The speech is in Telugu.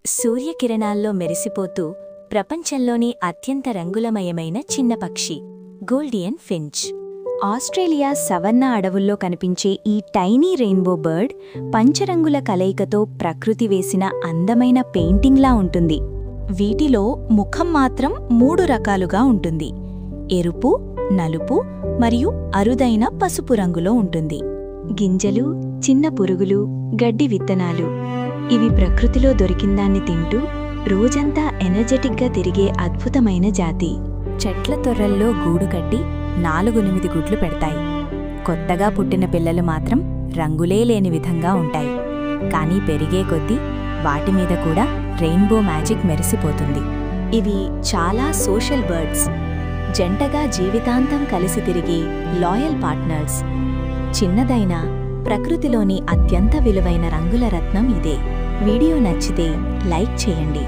సూర్యకిరణాల్లో మెరిసిపోతూ ప్రపంచంలోని అత్యంత రంగులమయమైన చిన్న పక్షి గోల్డియన్ ఫించ్. ఆస్ట్రేలియా సవన్నా అడవుల్లో కనిపించే ఈ టైనీ రెయిన్బో బర్డ్ పంచరంగుల కలయికతో ప్రకృతి వేసిన అందమైన పెయింటింగ్లా ఉంటుంది. వీటిలో ముఖం మాత్రం 3 రకాలుగా ఉంటుంది. ఎరుపు, నలుపు మరియు అరుదైన పసుపు రంగులో ఉంటుంది. గింజలు, చిన్న పురుగులు, గడ్డి విత్తనాలు ఇవి ప్రకృతిలో దొరికిందాన్ని తింటూ రోజంతా ఎనర్జెటిక్గా తిరిగే అద్భుతమైన జాతి. చెట్ల తొర్రల్లో గూడు కట్టి 4-8 గుడ్లు పెడతాయి. కొత్తగా పుట్టిన పిల్లలు మాత్రం రంగులే లేని విధంగా ఉంటాయి. కానీ పెరిగే కొద్దీ వాటిమీద కూడా రెయిన్బో మ్యాజిక్ మెరిసిపోతుంది. ఇవి చాలా సోషల్ బర్డ్స్. జంటగా జీవితాంతం కలిసి తిరిగే లాయల్ పార్ట్నర్స్. చిన్నదైన ప్రకృతిలోని అత్యంత విలువైన రంగుల రత్నం ఇదే. వీడియో నచ్చితే లైక్ చేయండి.